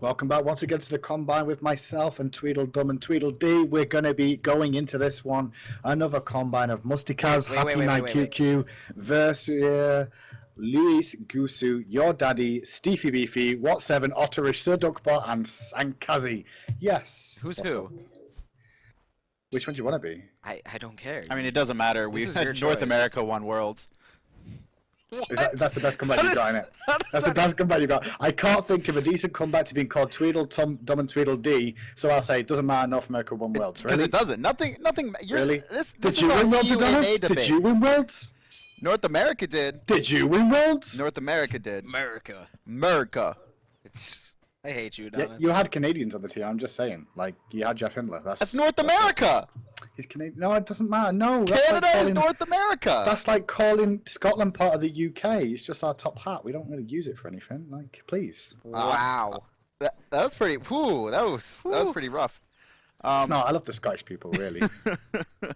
Welcome back once again to the Combine with myself and Tweedledum and Tweedledee. We're going to be going into this one, another Combine of Mustikaz, Happy Night QQ, versus Luis Gusu, Your Daddy, Steefy Beefy, What7, Otterish, Sir Duckbot, and Sankazi. Yes. Who's who? Which one do you want to be? I don't care. I mean, it doesn't matter. We've had North America won Worlds. That's the best comeback you got in it. That's the best comeback you got. I can't think of a decent comeback to being called Tweedledum and Tweedledee, so I'll say it doesn't matter. North America won Worlds. Because it doesn't. Nothing. Really? This Did you win Worlds, Adonis? Did you win Worlds? North America did. Did you win Worlds? North America did. America. I hate you, Adonis. Yeah, you had Canadians on the team. I'm just saying. Like, you had Jeff Hindler. That's North America. He's Canadian. No, it doesn't matter. No. Canada is North America. That's like calling Scotland part of the UK. It's just our top hat. We don't really use it for anything. Like, please. Wow. That was pretty. Whew, that was pretty rough. It's not. I love the Scottish people, really.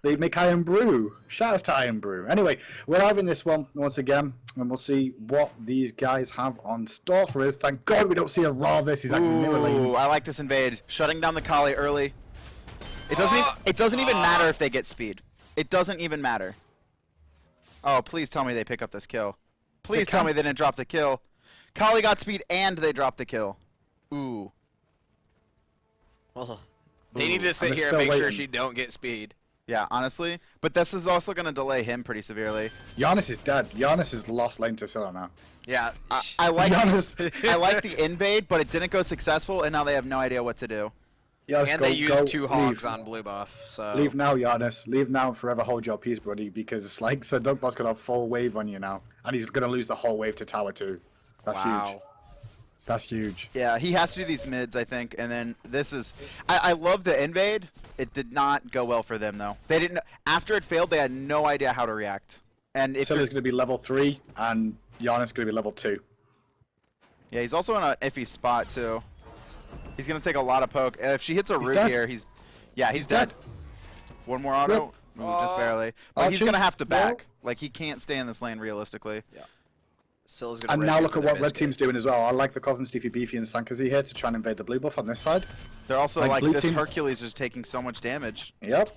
They make Iron Brew. Shout out to Iron Brew. Anyway, we're having this one once again, and we'll see what these guys have on store for us. Thank God we don't see a raw this. He's like Ooh, I like this invade. Shutting down the Kali early. It doesn't even matter if they get speed. It doesn't even matter. Oh, please tell me they pick up this kill. Please tell me they didn't drop the kill. Kali got speed and they dropped the kill. Ooh. Well, they need to sit here and make sure she don't get speed. Yeah, honestly. But this is also going to delay him pretty severely. Giannis is dead. Giannis is lost lane to Scylla now. Yeah. I like I like the invade, but it didn't go successful, and now they have no idea what to do. Giannis, and they used 2 hogs on blue buff. So leave now, Giannis. Leave now and forever hold your peace, buddy, because like Sir Duckbot's got a full wave on you now. And he's going to lose the whole wave to tower 2. That's huge. That's huge. Yeah, he has to do these mids, I think, and then this is... I love the invade. It did not go well for them, though. They didn't... After it failed, they had no idea how to react. And if Scylla's going to be level 3, and Giannis is going to be level 2. Yeah, he's also in an iffy spot, too. He's going to take a lot of poke. If she hits a root here, he's... Yeah, he's dead. One more auto. Ooh, just barely. But he's going to have to back. Like, he can't stay in this lane, realistically. Yeah. And now look at what red team's doing as well. I like the Coven, Steefy, Beefy, and Sankazi here to try and invade the blue buff on this side. They're also like this team... Hercules is taking so much damage. Yep.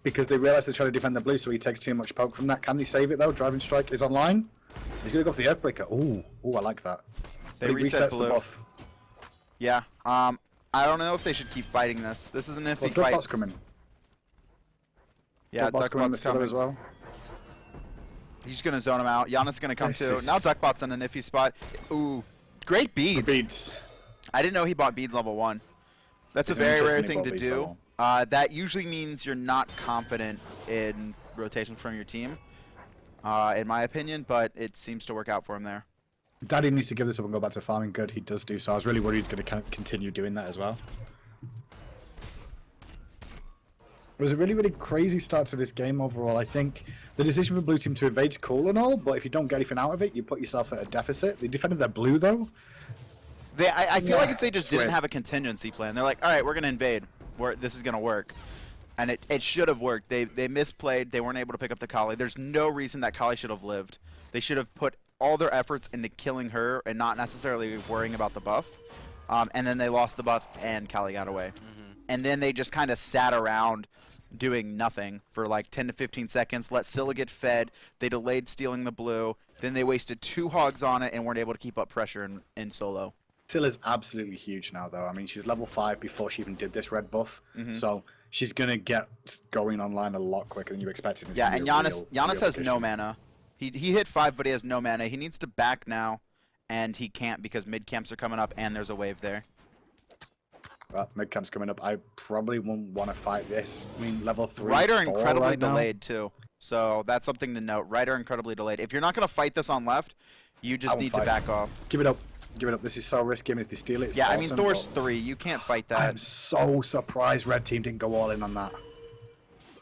Because they realize they're trying to defend the blue, so he takes too much poke from that. Can they save it though? Driving Strike is online. He's going to go for the Earthbreaker. Ooh, I like that. They resets the buff. Yeah. I don't know if they should keep fighting this. This is an iffy fight. Duckbot's coming. Yeah, Duckbot's coming as well. He's going to zone him out. Giannis is going to come too. Now Duckbot's in an iffy spot. Ooh, great beads. I didn't know he bought beads level 1. That's a very rare thing to do. That usually means you're not confident in rotation from your team, in my opinion, but it seems to work out for him there. Daddy needs to give this up and go back to farming. Good, he does do so. I was really worried he's going to continue doing that as well. It was a really, really crazy start to this game overall. I think the decision for blue team to invade is cool and all, but if you don't get anything out of it, you put yourself at a deficit. They defended their blue, though. I feel like they just didn't have a contingency plan. They're like, all right, we're going to invade. This is going to work. And it should have worked. They misplayed. They weren't able to pick up the Kali. There's no reason that Kali should have lived. They should have put all their efforts into killing her and not necessarily worrying about the buff. And then they lost the buff and Kali got away. And then they just kind of sat around doing nothing for like 10 to 15 seconds, let Scylla get fed, they delayed stealing the blue, then they wasted 2 hogs on it and weren't able to keep up pressure in solo. Scylla's absolutely huge now, though. I mean, she's level 5 before she even did this red buff, so she's going to get going online a lot quicker than you expected. Yeah, and Janus has no mana. He hit 5, but he has no mana. He needs to back now, and he can't because mid-camps are coming up and there's a wave there. Well, mid-camp's coming up. I probably won't want to fight this. I mean, level 3. Ryder incredibly delayed, too. So that's something to note. Ryder incredibly delayed. If you're not going to fight this on left, you just need to back off. Give it up. Give it up. This is so risky. I mean, if they steal it, it's awesome, I mean, Thor's 3. You can't fight that. I'm so surprised red team didn't go all in on that.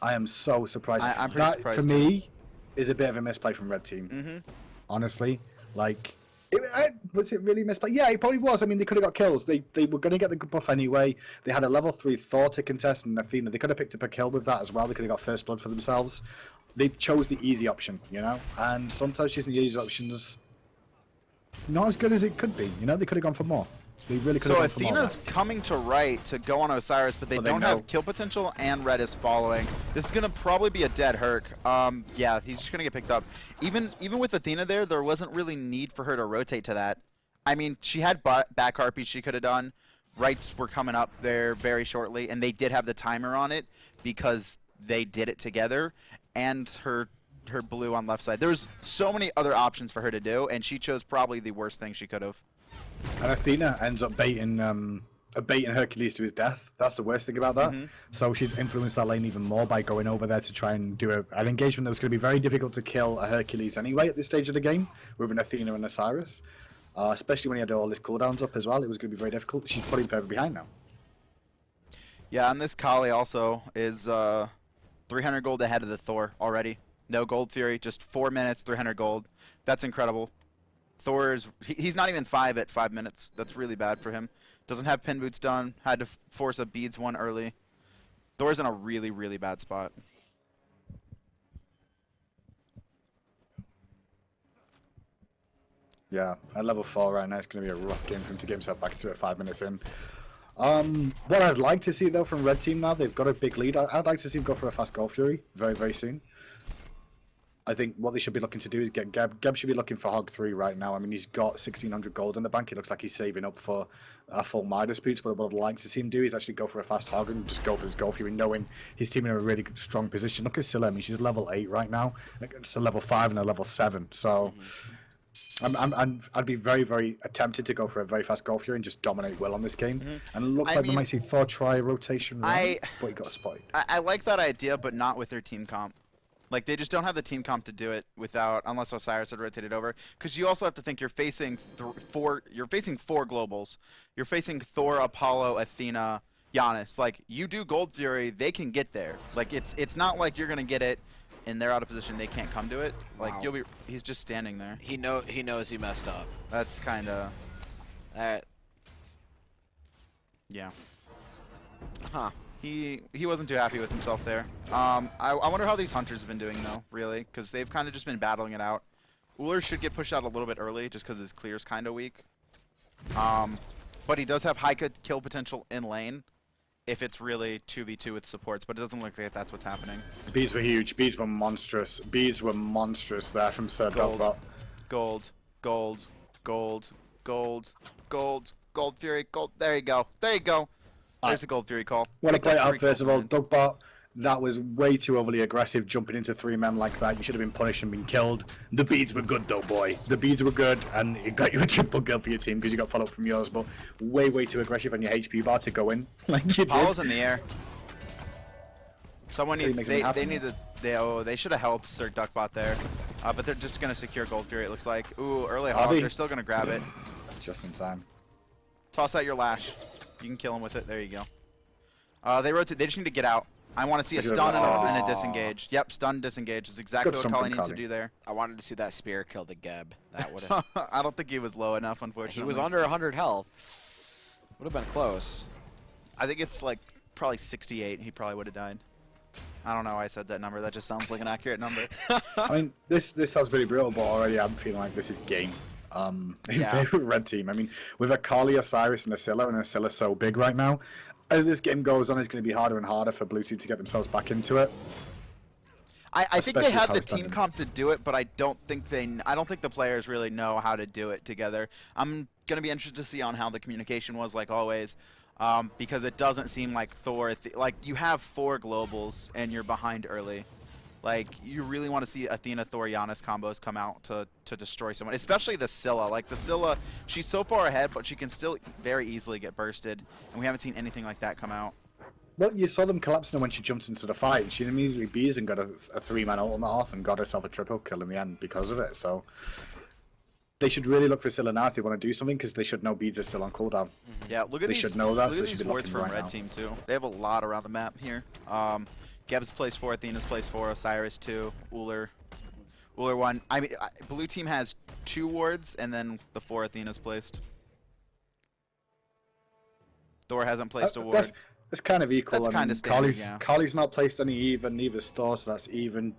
I am so surprised. I'm pretty surprised, for me, is a bit of a misplay from red team. Honestly. Like... was it really misplay? Yeah, it probably was. I mean, they could have got kills. They were going to get the good buff anyway. They had a level 3 Thor to contest and Athena. They could have picked up a kill with that as well. They could have got first blood for themselves. They chose the easy option, you know? And sometimes choosing the easy option is not as good as it could be. You know, they could have gone for more. They really could have So gone for more Athena's there. coming to right to go on Osiris, but they don't have kill potential, and Red is following. This is gonna probably be a dead Herc. Yeah, he's just gonna get picked up. Even with Athena there wasn't really need for her to rotate to that. I mean, she had back harpies she could have done. Rights were coming up there very shortly, and they did have the timer on it because they did it together, and her blue on left side. There was so many other options for her to do, and she chose probably the worst thing she could have. And Athena ends up baiting Hercules to his death. That's the worst thing about that. So she's influenced that lane even more by going over there to try and do an engagement that was going to be very difficult to kill a Hercules anyway at this stage of the game with an Athena and Osiris. Especially when he had all his cooldowns up as well. It was going to be very difficult. She's putting further behind now. Yeah, and this Kali also is 300 gold ahead of the Thor already. No Gold Fury, just 4 minutes, 300 gold. That's incredible. Thor is he's not even 5 at 5 minutes. That's really bad for him. Doesn't have pin boots done. Had to force a beads one early. Thor's in a really, really bad spot. Yeah, at level 4 right now, it's going to be a rough game for him to get himself back into it 5 minutes in. What I'd like to see, though, from Red Team now, they've got a big lead. I'd like to see him go for a fast Gold Fury very, very soon. I think what they should be looking to do is get Geb. Geb should be looking for Hog 3 right now. I mean, he's got 1,600 gold in the bank. It looks like he's saving up for a full Midas boots, but what I'd like to see him do is actually go for a fast Hog and just go for his Gold Fury, knowing his team in a really strong position. Look at Scylla. I mean, she's level 8 right now. It's a level 5 and a level 7. So I'd be very, very tempted to go for a very fast Gold Fury and just dominate Will on this game. And it looks like we might see Thor try a rotation right, but he got spotted. I like that idea, but not with their team comp. Like, they just don't have the team comp to do it unless Osiris had rotated over. Because you also have to think you're facing four globals. You're facing Thor, Apollo, Athena, Janus. Like, you do Gold Fury, they can get there. Like, it's not like you're gonna get it and they're out of position, they can't come to it. Like, he's just standing there. He knows he messed up. That's kind of yeah. Huh. He wasn't too happy with himself there. I wonder how these hunters have been doing though, really, because they've kind of just been battling it out. Uller should get pushed out a little bit early, just because his clear's kind of weak. But he does have high kill potential in lane, if it's really 2v2 with supports. But it doesn't look like that's what's happening. Beads were huge. Beads were monstrous. Beads were monstrous there from Sir Dogbot. Gold, gold, gold, gold, gold, gold Fury, gold. There you go. There you go. There's the Gold Fury call. Want to play it out first of all, Dogbot. That was way too overly aggressive, jumping into 3 men like that. You should have been punished and been killed. The beads were good though, boy. The beads were good, and it got you a triple kill for your team because you got followed from yours. But way too aggressive on your HP bar to go in like you did. Apollo's in the air. Someone needs. They should have helped Sir Duckbot there, but they're just gonna secure Gold Fury. It looks like. Ooh, early hog. They're still gonna grab it. Just in time. Toss out your lash. You can kill him with it. There you go. They rotate. They just need to get out. I want to see a stun and a disengage. Yep, stun, disengage is exactly what Kali needs to do there. I wanted to see that spear kill the Geb. That would have. I don't think he was low enough, unfortunately. He was under 100 health. Would have been close. I think it's like probably 68. He probably would have died. I don't know why I said that number. That just sounds like an accurate number. I mean, this sounds pretty brutal, but already I'm feeling like this is game. In favor of Red Team. I mean, with a Kali, Osiris, and a Scylla so big right now, as this game goes on, it's going to be harder and harder for Blue Team to get themselves back into it. I think they have the team comp to do it, but I don't think the players really know how to do it together. I'm going to be interested to see on how the communication was, like always, because it doesn't seem like Thor. Like, you have 4 globals and you're behind early. Like, you really want to see Athena, Thor, Janus combos come out to destroy someone, especially the Scylla. Like, the Scylla, she's so far ahead, but she can still very easily get bursted, and we haven't seen anything like that come out. Well, you saw them collapsing when she jumped into the fight. She immediately bees and got a 3-man ultimate off and got herself a triple kill in the end because of it. So they should really look for Scylla now if they want to do something, because they should know beads are still on cooldown. Yeah, look at they should know that, so they should be wards looking from right Red now. Team too. They have a lot around the map here. Geb's place 4, Athena's place 4, Osiris 2, Uller 1. I mean, Blue Team has 2 wards, and then the 4 Athena's placed. Thor hasn't placed a ward. That's kind of equal. That's kind of standard, Kali's not placed any even, neither's Thor, so that's even.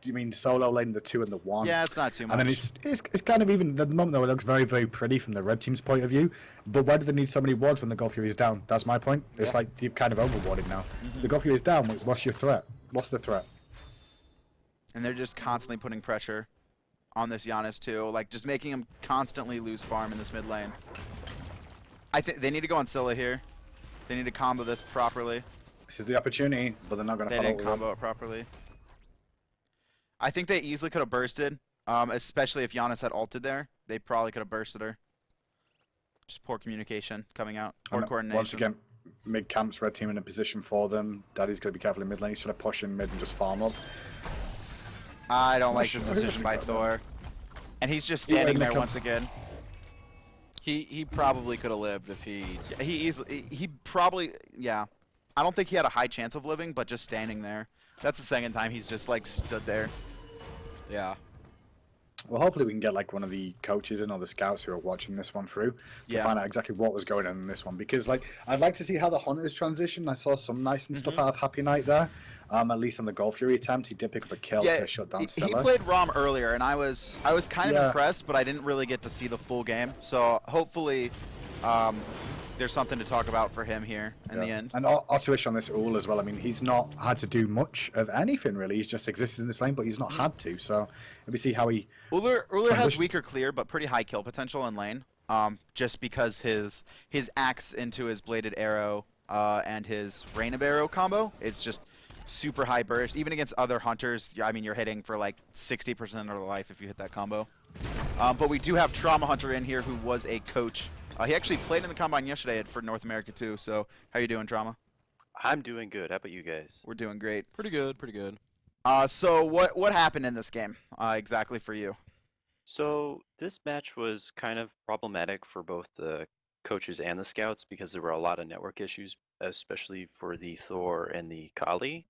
you mean solo lane the 2 and the 1. Yeah, it's not too much. And then it's kind of even, at the moment though, it looks very, very pretty from the red team's point of view. But why do they need so many wards when the Gold Fury is down? That's my point. It's like you've kind of overwarded now. The Gold Fury is down, what's your threat? What's the threat? And they're just constantly putting pressure on this Janus too, like just making him constantly lose farm in this mid lane. I think they need to go on Scylla here. They need to combo this properly. This is the opportunity, but they're not going to follow. They didn't combo it properly. I think they easily could have bursted, especially if Janus had ulted there. They probably could have bursted her. Just poor communication coming out. Poor coordination. Once again, mid camps, red team in a position for them. Daddy's going to be careful in mid lane. He's trying to push in mid and just farm up. I don't like this decision by Thor. And he's just standing there once again. He probably could have lived if he... He probably, yeah. I don't think he had a high chance of living, but just standing there. That's the second time he's just like stood there. Yeah. Well, hopefully we can get like one of the coaches and or the scouts who are watching this one through to find out exactly what was going on in this one. Because like I'd like to see how the Hunters transition. I saw some nice stuff out of Happy Knight there. At least on the Gold Fury attempt, he did pick up a kill to shut down Scylla. He played Rom earlier, and I was kind of impressed, but I didn't really get to see the full game. So hopefully, there's something to talk about for him here in the end. And Ottoish on this ul as well. I mean, he's not had to do much of anything really. He's just existed in this lane, but he's not had to. So let me see how he. Uller has weaker clear, but pretty high kill potential in lane. Just because his axe into his bladed arrow and his rain of arrow combo, it's just super high burst. Even against other hunters, I mean, you're hitting for like 60% of the life if you hit that combo. But we do have Trauma Hunter in here, who was a coach. He actually played in the Combine yesterday for North America too. So how you doing, Trauma? I'm doing good. How about you guys? We're doing great. Pretty good, pretty good. So what happened in this game exactly for you? So this match was kind of problematic for both the coaches and the scouts because there were a lot of network issues, especially for the Thor and the Kali.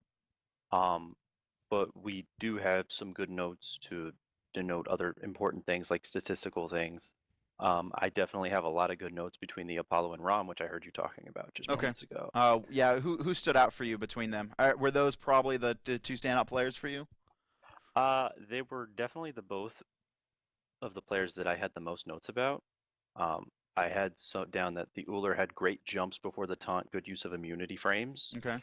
But we do have some good notes to denote other important things like statistical things. I definitely have a lot of good notes between the Apollo and Rom, which I heard you talking about just moments ago. Yeah, who stood out for you between them? Were those probably the two standout players for you? They were definitely both of the players that I had the most notes about. I had down that the Uller had great jumps before the taunt, good use of immunity frames. Okay.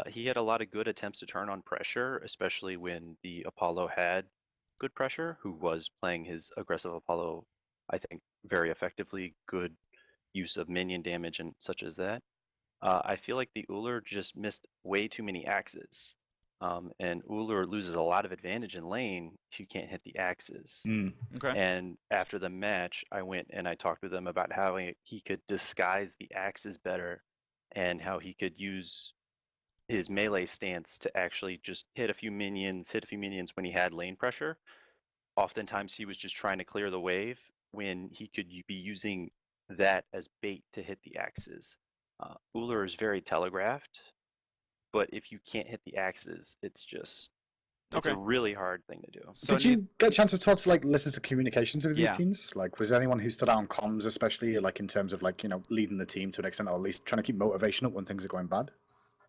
He had a lot of good attempts to turn on pressure, especially when the Apollo had good pressure, who was playing his aggressive Apollo, I think, very effectively. Good use of minion damage and such as that. I feel like the Uller just missed way too many axes. And Uller loses a lot of advantage in lane if you can't hit the axes. Okay. And after the match, I went and I talked with him about how he could disguise the axes better and how he could use his melee stance to actually just hit a few minions when he had lane pressure. Oftentimes he was just trying to clear the wave when he could be using that as bait to hit the axes. Uller is very telegraphed, but if you can't hit the axes, it's a really hard thing to do. So did you get a chance to talk to listeners to communications with these teams? Like, was there anyone who stood out on comms, especially like in terms of leading the team to an extent, or at least trying to keep motivation up when things are going bad?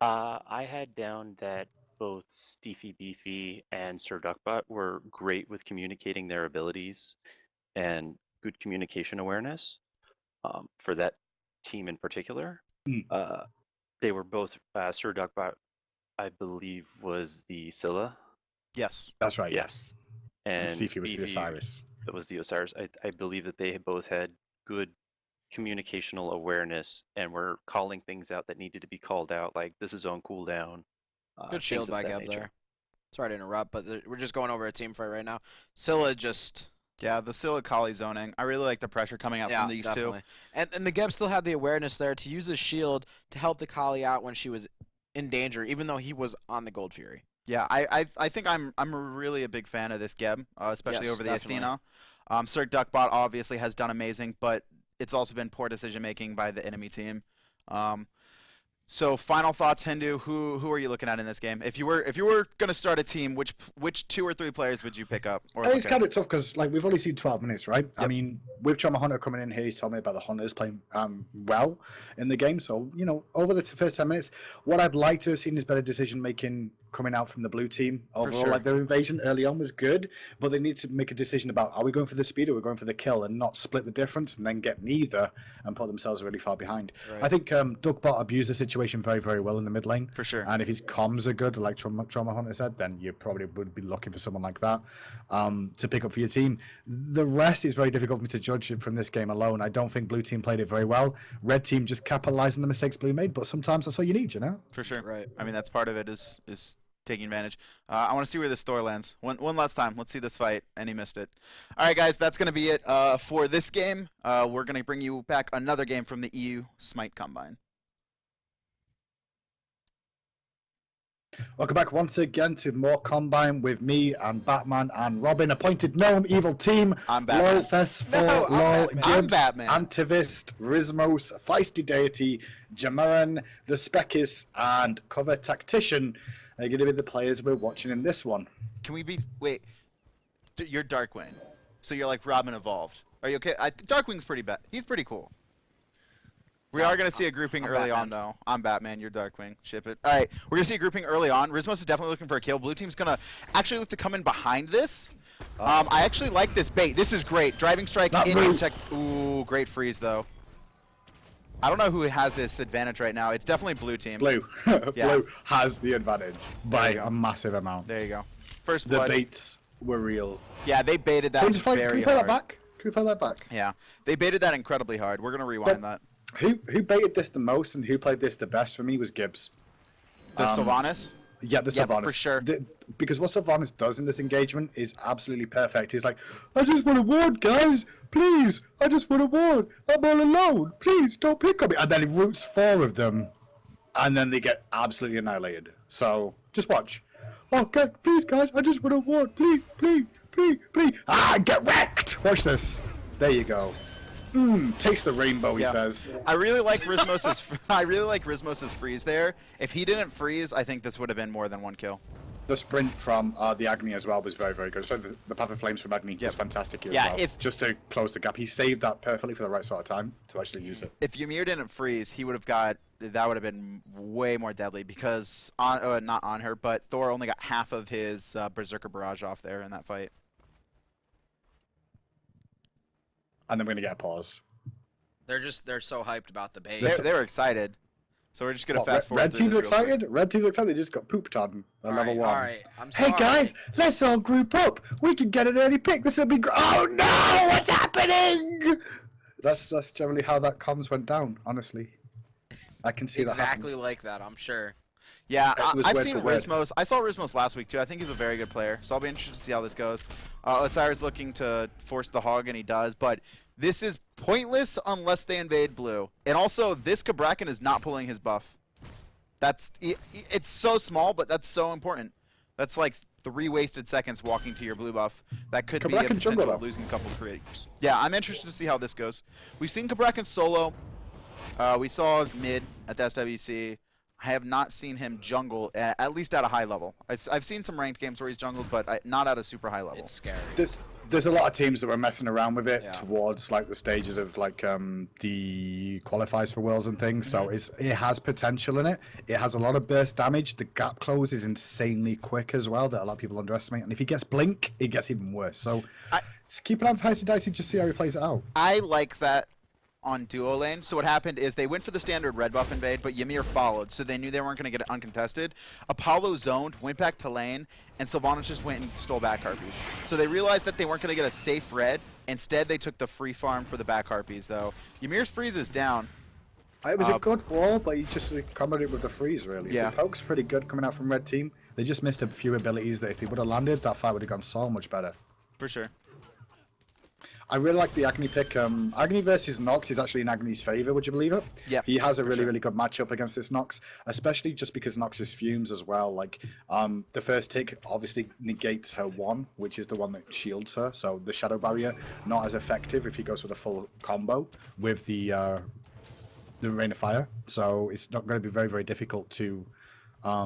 I had down that both Steefy Beefy and Sir Duckbot were great with communicating their abilities and good communication awareness for that team in particular. They were both Sir Duckbot, I believe, was the Scylla. Yes. That's right. Yes. And Steefy was the Osiris. It was the Osiris. I believe that they both had good communicational awareness and were calling things out that needed to be called out, like this is on cooldown. Good shield by Geb there. Sorry to interrupt, but we're just going over a team fight right now. Scylla just... Yeah, the Scylla Kali zoning. I really like the pressure coming out from these two. And the Geb still had the awareness there to use his shield to help the Kali out when she was in danger, even though he was on the Gold Fury. Yeah, I think I'm really a big fan of this Geb, especially over the Athena. Sir Duckbot obviously has done amazing, but it's also been poor decision making by the enemy team. So final thoughts, Hindu. Who are you looking at in this game? If you were gonna start a team, which 2 or 3 players would you pick up? Or It's kind of tough because like we've only seen 12 minutes, right? I Yep. mean, with Chama Hunter coming in here, he's told me about the Hunters playing well in the game. So over the first 10 minutes, what I'd like to have seen is better decision making coming out from the blue team. Overall, sure. like their invasion early on was good, but they need to make a decision about are we going for the speed or are we going for the kill, and not split the difference and then get neither and put themselves really far behind. Right. I think Duckbot abused the situation very, very well in the mid lane. For sure. And if his comms are good, like Trauma Hunter said, then you probably would be looking for someone like that to pick up for your team. The rest is very difficult for me to judge from this game alone. I don't think Blue Team played it very well. Red Team just capitalized on the mistakes Blue made, but sometimes that's all you need, For sure. Right. I mean, that's part of it is taking advantage. I want to see where this Thor lands. One last time. Let's see this fight. And he missed it. All right, guys, that's going to be it for this game. We're going to bring you back another game from the EU Smite Combine. Welcome back once again to more Combine with me and Batman and Robin. Appointed Gnome, Evil Team, I'm Batman. LOL, Fest4, No, I'm LOL, Batman. I'm Gibbs, Batman. Antivist, Rizmos, Feisty Deity, Jamaran, The Speckis, and Cover Tactician are going to be the players we're watching in this one. Can we be... Wait. You're Darkwing. So you're like Robin evolved. Are you okay? Darkwing's pretty bad. He's pretty cool. We are going to see a grouping I'm early Batman. on, though. I'm Batman. You're Darkwing. Ship it. All right. We're going to see a grouping early on. Rizmos is definitely looking for a kill. Blue team's going to actually look to come in behind this. I actually like this bait. This is great. Driving strike Not into rude. tech. Ooh, great freeze, though. I don't know who has this advantage right now. It's definitely blue team. Blue. Yeah. Blue has the advantage by you go. a massive amount. There you go. First The blood. baits were real. Yeah, they baited that Can we very play hard. that back? Can we play that back? Yeah, they baited that incredibly hard. We're going to rewind that. Who baited this the most and who played this the best for me was Gibbs. The Sylvanas? Yeah, the Yeah, Sylvanas. for sure. Because what Sylvanas does in this engagement is absolutely perfect. He's like, I just want a ward, guys. Please. I just want a ward. I'm all alone. Please, don't pick on me. And then he roots 4 of them. And then they get absolutely annihilated. So, just watch. Okay, please, guys. I just want a ward. Please, please, please, please. Ah, get wrecked. Watch this. There you go. Taste the rainbow, he Yeah. says. I really like Rizmos's freeze there. If he didn't freeze, I think this would have been more than 1 kill. The sprint from the Agni as well was very, very good. So the Path of Flames from Agni was fantastic here Yeah, as well. Just to close the gap. He saved that perfectly for the right sort of time to actually use it. If Ymir didn't freeze, he would have got that would have been way more deadly because not on her, but Thor only got half of his Berserker Barrage off there in that fight. And then we're going to get a pause. They're so hyped about the bait. They were excited. So we're just going to What, fast forward. Red through Team's this real quick. excited? Red Team's excited. They just got pooped on at level 1. All right. I'm Hey sorry. guys, let's all group up. We can get an early pick. This will be great. Oh no, what's happening? That's generally how that comms went down, honestly. I can see that Exactly happening. like that. I'm sure. Yeah, It was I've word seen for word. Rizmos. I saw Rizmos last week too. I think he's a very good player, so I'll be interested to see how this goes. Osiris looking to force the hog, and he does, but this is pointless unless they invade blue. And also, this Kabrakan is not pulling his buff. It's so small, but that's so important. That's like 3 wasted seconds walking to your blue buff. That could be a Kabrakan jungle, potential though. of losing a couple of creators. Yeah, I'm interested to see how this goes. We've seen Kabrakan solo. We saw mid at the SWC. I have not seen him jungle, at least at a high level. I've seen some ranked games where he's jungled, but not at a super high level. It's scary. There's a lot of teams that were messing around with it Yeah. towards like the stages of like the qualifiers for worlds and things. So it has potential in it. It has a lot of burst damage. The gap close is insanely quick as well that a lot of people underestimate. And if he gets blink, it gets even worse. So just keep an eye on Feisty Dicey, just see how he plays it out. I like that on duo lane. So what happened is they went for the standard red buff invade, but Ymir followed, so they knew they weren't going to get it uncontested. Apollo zoned, went back to lane, and Sylvanas just went and stole back harpies. So they realized that they weren't going to get a safe red. Instead, they took the free farm for the back harpies, though. Ymir's freeze is down. It was a good wall, but he just accommodated with the freeze, really. Yeah. The poke's pretty good coming out from Red Team. They just missed a few abilities that if they would have landed, that fight would have gone so much better. For sure. I really like the Agni pick. Agni versus Nox is actually in Agni's favor, would you believe it? Yeah, He has a really, sure. really good matchup against this Nox, especially just because Nox's fumes as well. Like, the first tick obviously negates her 1, which is the one that shields her. So the Shadow Barrier, not as effective if he goes with a full combo with the the Rain of Fire, so it's not going to be very, very difficult to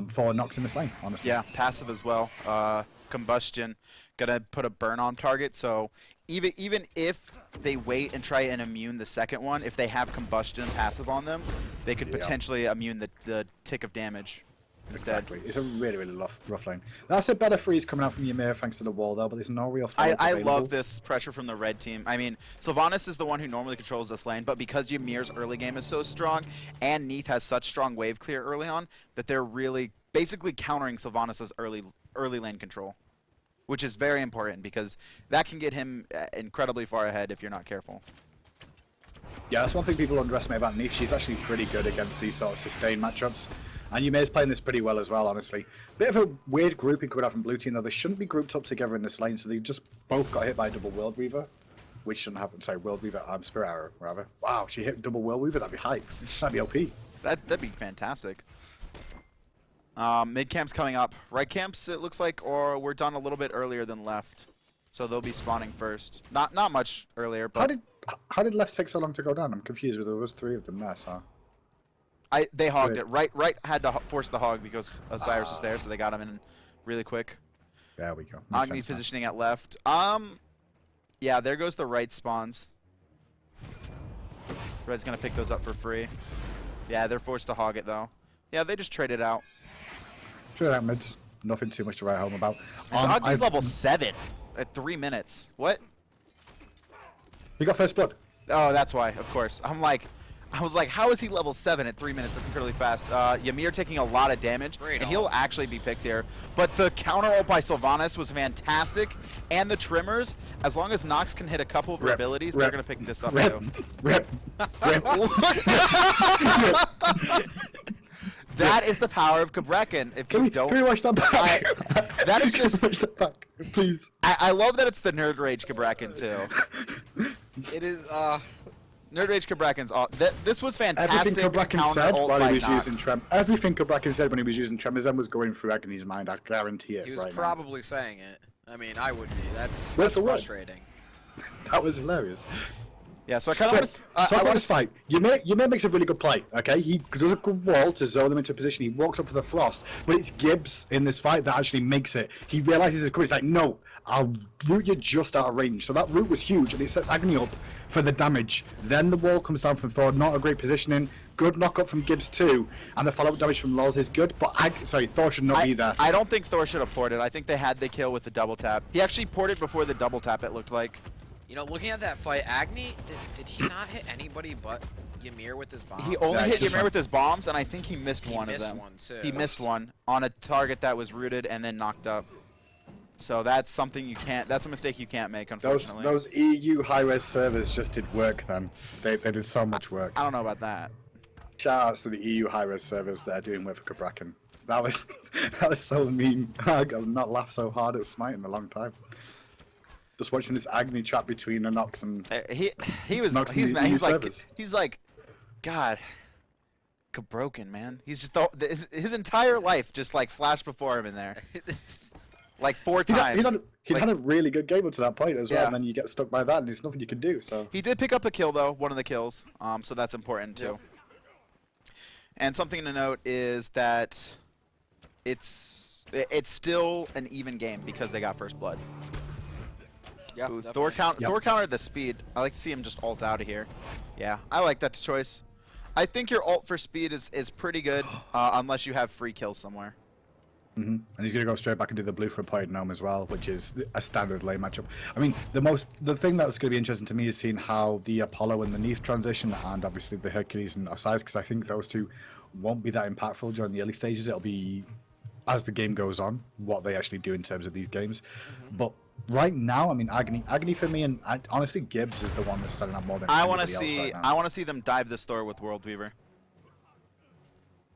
for Nox in this lane, honestly. Yeah, passive as well. Combustion, gonna put a burn on target. So even if they wait and try and immune the second one, if they have combustion passive on them, they could potentially immune the tick of damage instead. Exactly. It's a really, really rough lane. That's a better freeze coming out from Ymir thanks to the wall, though, but there's no real follow-up I available. love this pressure from the red team. I mean, Sylvanas is the one who normally controls this lane, but because Ymir's early game is so strong, and Neith has such strong wave clear early on, that they're really basically countering Sylvanas' early lane control, which is very important because that can get him incredibly far ahead if you're not careful. Yeah, that's one thing people underestimate about Neith. She's actually pretty good against these sort of sustained matchups. And Ymir's playing this pretty well as well, honestly. Bit of a weird grouping coming out from blue team, though. They shouldn't be grouped up together in this lane, so they just both got hit by a double World Weaver. Which shouldn't happen. Sorry, World Weaver, Spirit Arrow, rather. Wow, she hit double World Weaver, that'd be hype. That'd be OP. That'd be fantastic. Mid camp's coming up. Right camps, it looks like, or we're done a little bit earlier than left. So they'll be spawning first. Not much earlier, but... How did left take so long to go down? I'm confused. There was 3 of them there, so... They hogged it. Right had to force the hog because Osiris was there, so they got him in really quick. There we go. Agni's positioning at left. Yeah, there goes the right spawns. Red's gonna pick those up for free. Yeah, they're forced to hog it though. Yeah, they just trade it out. Trade out mids. Nothing too much to write home about. Agni's level 7 at 3 minutes. What? He got first blood. Oh, that's why. Of course. I was like, how is he level 7 at 3 minutes? That's incredibly fast. Ymir taking a lot of damage, and he'll actually be picked here. But the counter ult by Sylvanas was fantastic, and the trimmers, as long as Nox can hit a couple of her abilities, they're going to pick this up too. Rip. That is the power of Kabrekin. If you don't, Can we watch that back? That is just... Watch that back, please. I love that it's the Nerd Rage Kabrekin too. It is, Nerd Rage Kabrakin's this was fantastic. Everything Kabrakin counter said ult while by he was Nox. using Trem. Everything Kabrakin said when he was using Tremor was going through Agony's mind. I guarantee it. he was right probably saying it. I mean, I would be. That's Word for word. frustrating. now. That was hilarious. Yeah, so I kind of want to talk about this fight. Ymir makes a really good play. Okay, he does a good wall to zone them into a position. He walks up for the frost, but it's Gibbs in this fight that actually makes it. He realizes it's coming. He's like, no, I'll root you just out of range. So that root was huge, and it sets Agony up for the damage. Then the wall comes down from Thor. Not a great positioning. Good knock up from Gibbs too, and the follow-up damage from Lols is good. But Thor should not be there. I don't think Thor should have ported. I think they had the kill with the double tap. He actually ported before the double tap. It looked like. You know, looking at that fight, Agni, did he not hit anybody but Ymir with his bombs? He only hit Ymir with his bombs, and I think he missed one of them. He missed one, too. He missed one on a target that was rooted and then knocked up. So that's something you can't. That's a mistake you can't make, unfortunately. Those EU hi-rez servers just did work then. They did so much work. I don't know about that. Shout outs to the EU hi-rez servers that are doing work for Kabrakin. That was so mean. I've not laughed so hard at Smite in a long time. Just watching this Agony trap between Nox and he was Nox he's and mad. EU He's like servers. God, broken man. He's just his entire life just like flashed before him in there, like 4 times. He had a really good game up to that point as well, Yeah. and then you get stuck by that, and there's nothing you can do. So He did pick up a kill though, one of the kills. So that's important too. Yep. And something to note is that it's still an even game because they got first blood. Yeah, Ooh, definitely. Thor countered the speed. I like to see him just ult out of here. Yeah, I like that choice. I think your ult for speed is pretty good, unless you have free kills somewhere. And he's going to go straight back and do the blue for a Poet Gnome as well, which is a standard lane matchup. I mean, the thing that's going to be interesting to me is seeing how the Apollo and the Neith transition, and obviously the Hercules and Osiris, because I think those two won't be that impactful during the early stages. It'll be, as the game goes on, what they actually do in terms of these games. But right now, I mean, Agony for me, and honestly, Gibbs is the one that's standing out more than anybody else right now. I want to see them dive this Thor with World Weaver.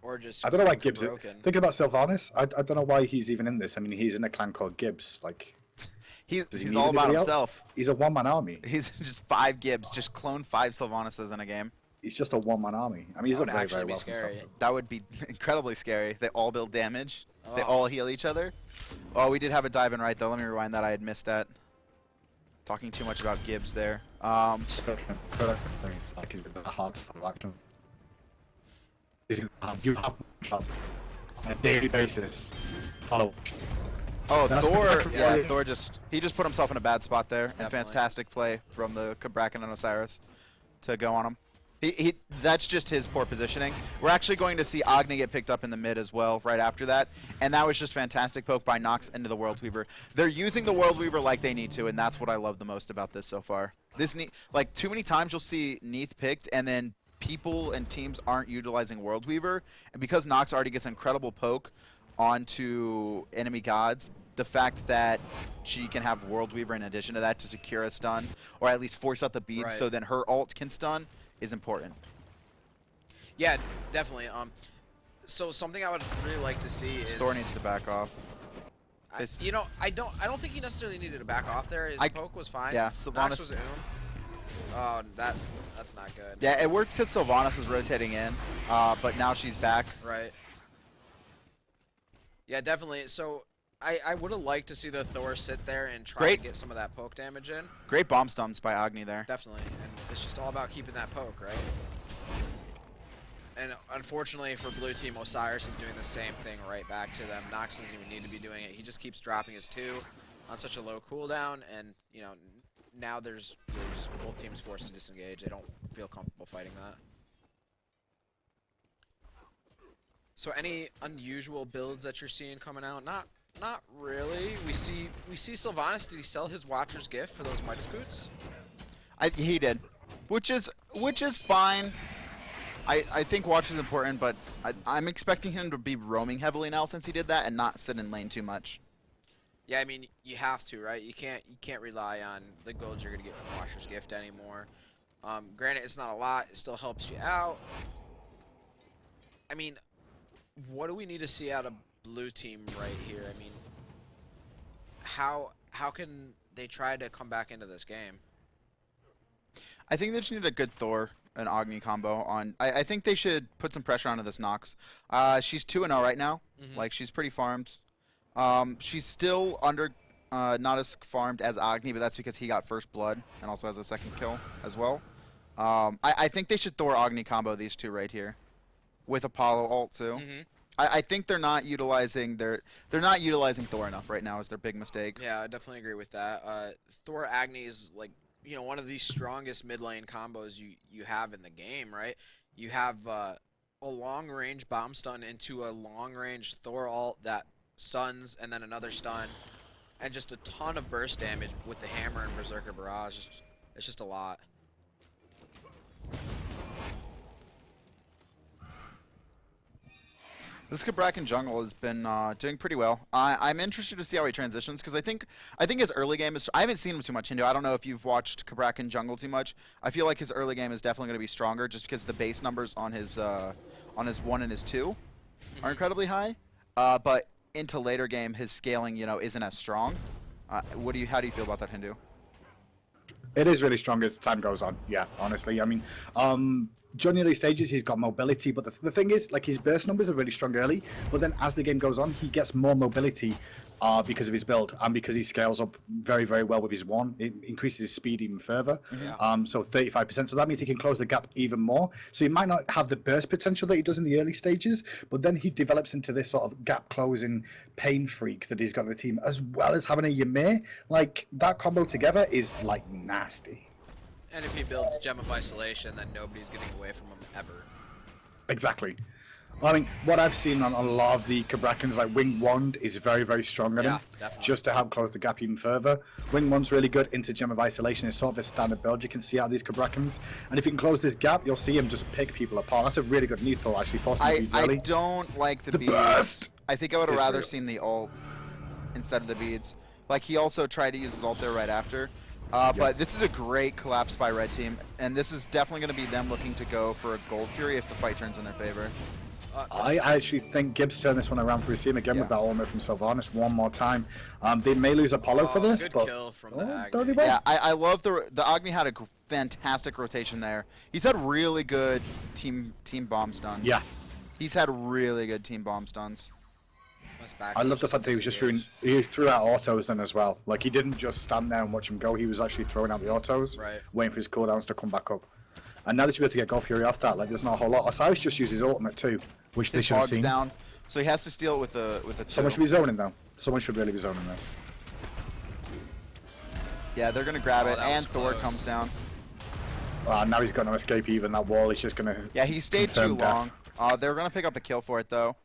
Or just I don't know why Gibbs. broken. Thinking about Sylvanas, I don't know why he's even in this. I mean, he's in a clan called Gibbs. Like, He's need all about anybody else? himself. He's a one-man army. He's just 5 Gibbs. Just clone 5 Sylvanas in a game. He's just a one-man army. I mean, he's That a would very, actually very be welcome scary. stuff. That would be incredibly scary. They all build damage. They Oh. all heal each other. Oh, we did have a dive in right though. Let me rewind that. I had missed that. Talking too much about Gibbs there. you have on a daily basis. Follow. Oh, That's Thor! exactly Yeah, right. Thor he just put himself in a bad spot there. And Definitely. fantastic play from the Cabrakan and Osiris to go on him. That's just his poor positioning. We're actually going to see Agni get picked up in the mid as well right after that, and that was just fantastic poke by Nox into the World Weaver. They're using the World Weaver like they need to, and that's what I love the most about this so far. Like too many times you'll see Neith picked, and then people and teams aren't utilizing World Weaver, and because Nox already gets incredible poke onto enemy gods, the fact that she can have World Weaver in addition to that to secure a stun, or at least force out the beads Right. so then her ult can stun, is important. Yeah, definitely. So something I would really like to see is Thor needs to back off. you know, I don't think he necessarily needed to back off there. His poke was fine. Yeah, Nox Sylvanas. was Oh, that's not good. Yeah, it worked because Sylvanas was rotating in, but now she's back. Right. Yeah, definitely. So I would have liked to see the Thor sit there and try to get some of that poke damage in. Great bomb stumps by Agni there. Definitely, and it's just all about keeping that poke, right? And unfortunately for blue team, Osiris is doing the same thing right back to them. Nox doesn't even need to be doing it. He just keeps dropping his 2 on such a low cooldown, and you know, now there's really just both teams forced to disengage. They don't feel comfortable fighting that. So any unusual builds that you're seeing coming out? Not really. We see Sylvanas. Did he sell his Watcher's gift for those Midas boots? He did, which is fine. I think Watch is important, but I'm expecting him to be roaming heavily now since he did that and not sit in lane too much. Yeah, I mean you have to, right? You can't rely on the gold you're gonna get from Watcher's gift anymore. Granted, it's not a lot. It still helps you out. I mean, what do we need to see out of blue team right here? I mean, how can they try to come back into this game? I think they just need a good Thor and Agni combo on. I think they should put some pressure onto this Nox. She's 2-0 right now. Like, she's pretty farmed. She's still not as farmed as Agni, but that's because he got first blood and also has a second kill as well. I think they should Thor Agni combo these two right here with Apollo ult too. I think they're not utilizing Thor enough right now is their big mistake. Yeah, I definitely agree with that. Thor Agni is like, you know, one of the strongest mid lane combos you have in the game, right? You have a long range bomb stun into a long range Thor ult that stuns and then another stun, and just a ton of burst damage with the hammer and Berserker Barrage. It's just a lot. This Cabrakan jungle has been doing pretty well. I'm interested to see how he transitions because I think his early game is. I haven't seen him too much into. I don't know if you've watched Cabrakan jungle too much. I feel like his early game is definitely going to be stronger just because the base numbers on his 1 and his 2 are incredibly high. But into later game, his scaling isn't as strong. How do you feel about that, Hindu? It is really strong as time goes on. Yeah, honestly, I mean, during the early stages, he's got mobility, but the thing is, like, his burst numbers are really strong early, but then as the game goes on, he gets more mobility because of his build and because he scales up very, very well with his 1. It increases his speed even further, so 35%. So that means he can close the gap even more. So he might not have the burst potential that he does in the early stages, but then he develops into this sort of gap closing pain freak that he's got in the team, as well as having a Ymir. Like, that combo together is, like, nasty. And if he builds Gem of Isolation, then nobody's getting away from him ever. Exactly. I mean, what I've seen on a lot of the Cabrakans, like Wing Wand is very, very strong on him, definitely. just to help close the gap even further. Wing Wand's really good into Gem of Isolation. It's sort of a standard build you can see out of these Cabrakans. And if you can close this gap, you'll see him just pick people apart. That's a really good Neith Thor, actually, forcing the beads early. I don't like the beads. Burst I think I would have rather real. seen the ult instead of the beads. Like, he also tried to use his ult there right after. But this is a great collapse by red team, and this is definitely going to be them looking to go for a Gold Fury if the fight turns in their favor. I actually think Gibbs turned this one around for his team again with that ultimate from Sylvanas one more time. They may lose Apollo for this, good but kill from the Agni. don't they win? Yeah, I love the Agni had a fantastic rotation there. He's had really good team bomb stuns. Yeah. He's had really good team bomb stuns. I love the fact that he threw out autos then as well. Like, he didn't just stand there and watch him go. He was actually throwing out the autos, waiting for his cooldowns to come back up. And now that you're able to get God Fury off that, like there's not a whole lot. Osiris just uses ultimate too, which they His should have hog's seen. down, so he has to steal it with a Someone should be zoning though. Someone should really be zoning this. Yeah, they're gonna grab it, that and was Thor close. comes down. Now he's got no escape even. That wall is just gonna. Yeah, he stayed too confirm death. long. They're gonna pick up the kill for it though.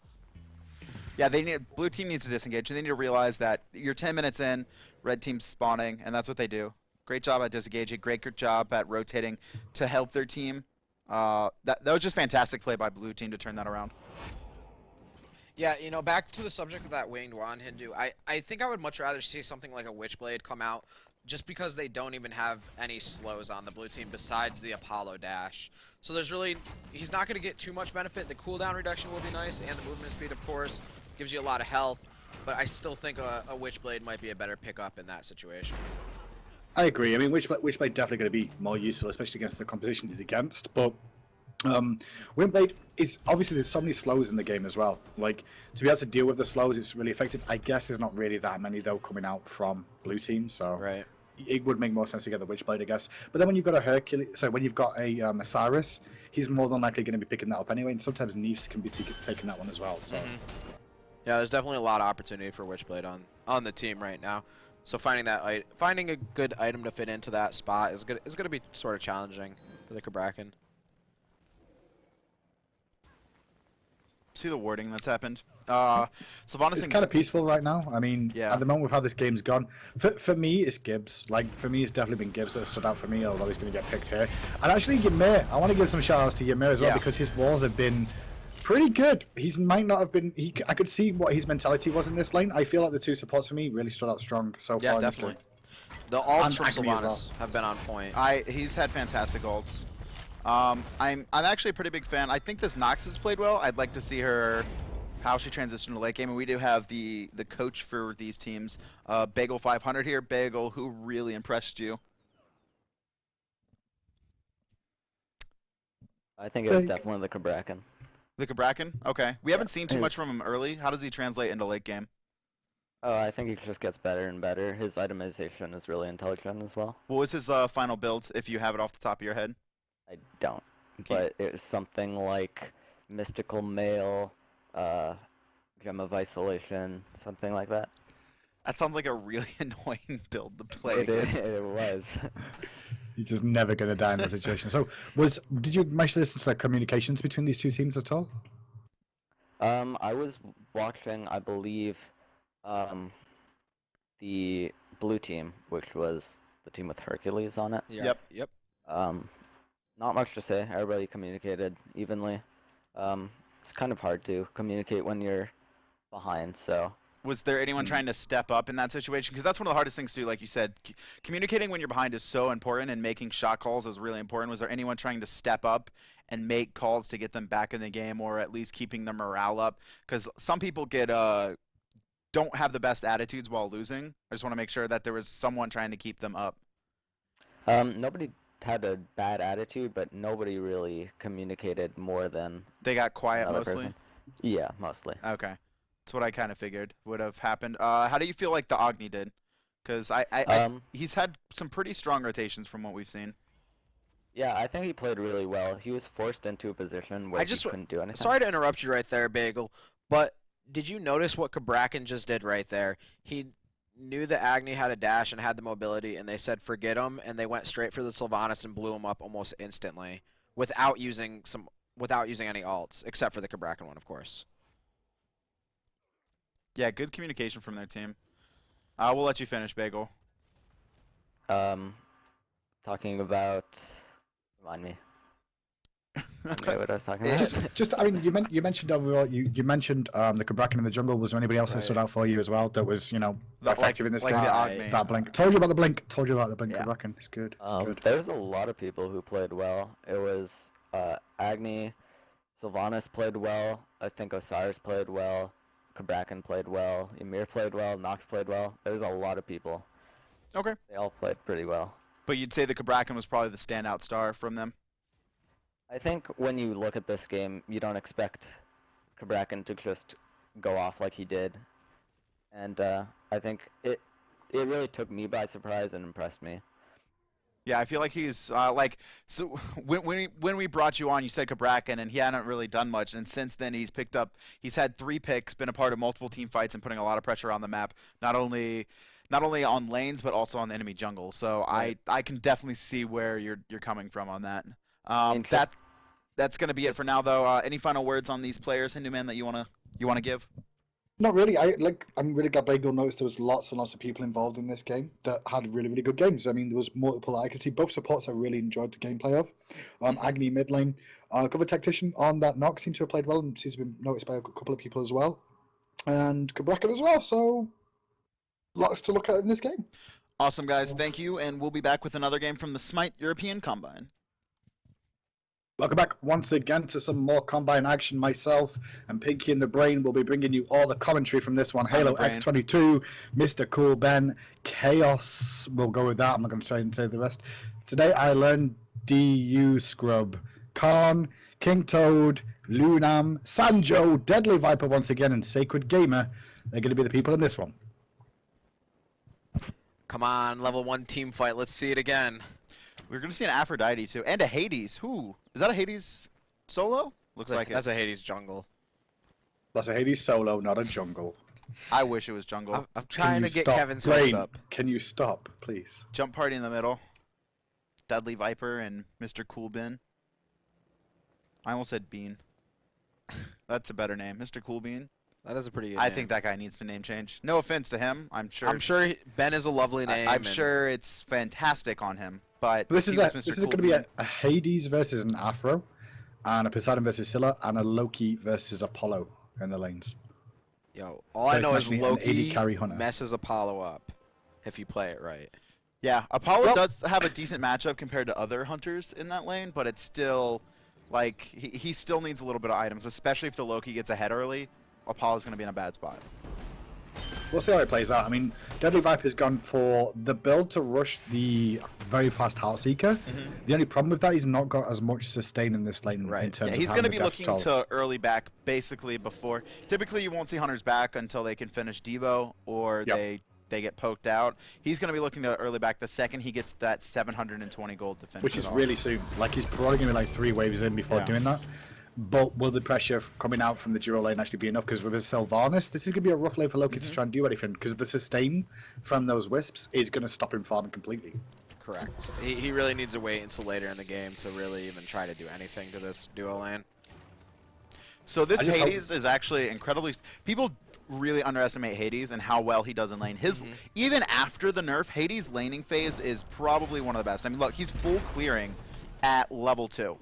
Yeah, blue team needs to disengage. They need to realize that you're 10 minutes in, red team's spawning, and that's what they do. Great job at disengaging. Great job at rotating to help their team. That was just fantastic play by blue team to turn that around. Yeah, you know, back to the subject of that winged wand Hindu, I think I would much rather see something like a Witchblade come out just because they don't even have any slows on the blue team besides the Apollo dash. So there's really, he's not going to get too much benefit. The cooldown reduction will be nice, and the movement speed, of course, gives you a lot of health. But I still think a Witchblade might be a better pickup in that situation. I agree. I mean, Witchblade definitely going to be more useful, especially against the composition he's against. But Windblade is obviously there's so many slows in the game as well. Like to be able to deal with the slows, it's really effective. I guess there's not really that many though coming out from blue team, so Right. it would make more sense to get the Witchblade, I guess. But then when you've got a Hercules, so when you've got a Osiris, he's more than likely going to be picking that up anyway. And sometimes Neith can be taking that one as well. So Yeah, there's definitely a lot of opportunity for Witchblade on the team right now. So finding a good item to fit into that spot is going to be sort of challenging for the Cabrakan. See the warding that's happened. Sylvanas it's kind of peaceful right now. I mean, Yeah. at the moment with how this game's gone, for me it's Gibbs. Like for me, it's definitely been Gibbs that stood out for me. Although he's going to get picked here, and actually Ymir, I want to give some shout outs to Ymir as well because his walls have been pretty good. He's might not have been. I could see what his mentality was in this lane. I feel like the two supports for me really stood out strong so Yeah, far. definitely. In this game. The ults And from Acme as Sylvanas well. have been on point. He's had fantastic ults. I'm actually a pretty big fan. I think this Nox has played well. I'd like to see her how she transitioned to late game, and we do have the coach for these teams, Bagel 500 here. Bagel, who really impressed you? I think it was definitely the Cabrakan. The Cabrakan? Okay. We haven't seen too much his- from him early. How does he translate into late game? Oh, I think he just gets better and better. His itemization is really intelligent as well. What was his final build, if you have it off the top of your head? I don't, but it was something like Mystical Mail, Gem of Isolation, something like that. That sounds like a really annoying build to play It against. was. He's just never going to die in that situation. So, did you manage to listen to the communications between these two teams at all? I was watching, I believe, the blue team, which was the team with Hercules on it. Yeah. Yep. Not much to say. Everybody communicated evenly. It's kind of hard to communicate when you're behind, so. Was there anyone trying to step up in that situation? Because that's one of the hardest things to do. Like you said, communicating when you're behind is so important, and making shot calls is really important. Was there anyone trying to step up and make calls to get them back in the game, or at least keeping their morale up? Because some people don't have the best attitudes while losing. I just want to make sure that there was someone trying to keep them up. Nobody had a bad attitude, but nobody really communicated more than They got quiet another mostly? person. Yeah, mostly. Okay. That's what I kind of figured would have happened. How do you feel like the Agni did? Because he's had some pretty strong rotations from what we've seen. Yeah, I think he played really well. He was forced into a position where he couldn't do anything. Sorry to interrupt you right there, Bagel, but did you notice what Cabrakan just did right there? He knew that Agni had a dash and had the mobility, and they said forget him, and they went straight for the Sylvanas and blew him up almost instantly without using any alts, except for the Cabrakan one, of course. Yeah, good communication from their team. We'll let you finish, Bagel. Talking about, remind me. I forget what I was talking about. I mean, you mentioned overall. You mentioned the Cabrakan in the jungle. Was there anybody else that stood out for you as well? That was effective in this like game. the Agni. That blink. Told you about the blink. Yeah. Cabrakan. It's good. It's good. There's a lot of people who played well. It was Agni, Sylvanas played well. I think Osiris played well. Cabrakan played well. Ymir played well. Nox played well. There's a lot of people. Okay. They all played pretty well. But you'd say the Cabrakan was probably the standout star from them? I think when you look at this game, you don't expect Cabrakan to just go off like he did. And I think it really took me by surprise and impressed me. Yeah, I feel like he's like so when we brought you on, you said Cabrakan, and he hadn't really done much. And since then, he's had 3 picks, been a part of multiple team fights, and putting a lot of pressure on the map. Not only on lanes, but also on the enemy jungle. So Right. I can definitely see where you're coming from on that. Interest- That's gonna be it for now, though. Any final words on these players, Hinduman, that you wanna give? Not really. I'm really glad Bagel noticed there was lots and lots of people involved in this game that had really, really good games. I mean, there was multiple. I could see both supports I really enjoyed the gameplay of. Agni mid lane, cover tactician on that knock seemed to have played well and seems to be noticed by a couple of people as well, and Cabrakan as well. So lots to look at in this game. Awesome, guys. Thank you, and we'll be back with another game from the Smite European Combine. Welcome back once again to some more Combine action. Myself and Pinky in the Brain will be bringing you all the commentary from this one. Halo X22, Mr. Cool Ben, Chaos. We'll go with that. I'm not going to try and say the rest. Today I learned DU Scrub, Khan, King Toad, Lunam, Sanjo, Deadly Viper once again, and Sacred Gamer. They're going to be the people in this one. Come on, level 1 team fight. Let's see it again. We're going to see an Aphrodite, too, and a Hades. Who? Is that a Hades solo? Looks like That's a Hades jungle. That's a Hades solo, not a jungle. I wish it was jungle. I'm trying to you get stop? Kevin's hopes Brain, up. Can you stop, please? Jump party in the middle. Deadly Viper and Mr. Cool Bean. I almost said Bean. That's a better name. Mr. Cool Bean. That is a pretty good I name. think that guy needs to name change. No offense to him. I'm sure Ben is a lovely name. I'm sure it's fantastic on him. But This is Mr. going to be a Hades versus an Afro, and a Poseidon versus Scylla, and a Loki versus Apollo in the lanes. Yo, all I know is essentially an AD Loki carry hunter. messes Apollo up if you play it right. Yeah, Apollo does have a decent matchup compared to other hunters in that lane, but it's still like he still needs a little bit of items, especially if the Loki gets ahead early. Apollo's going to be in a bad spot. We'll see how it plays out. I mean, Deadly Viper's gone for the build to rush the very fast Heartseeker. The only problem with that, he's not got as much sustain in this lane in terms of He's going to be looking to early back basically before. Typically, you won't see hunters back until they can finish Devo or they get poked out. He's going to be looking to early back the second he gets that 720 gold to finish. Which is really soon. Like, he's probably going to be like 3 waves in before doing that. But will the pressure coming out from the dual lane actually be enough? Because with his Sylvanas, this is going to be a rough lane for Loki to try and do anything. Because the sustain from those wisps is going to stop him farming completely. Correct. He really needs to wait until later in the game to really even try to do anything to this duo lane. So this Hades is actually incredibly... People really underestimate Hades and how well he does in lane. His even after the nerf, Hades' laning phase is probably one of the best. I mean, look, he's full clearing at level 2.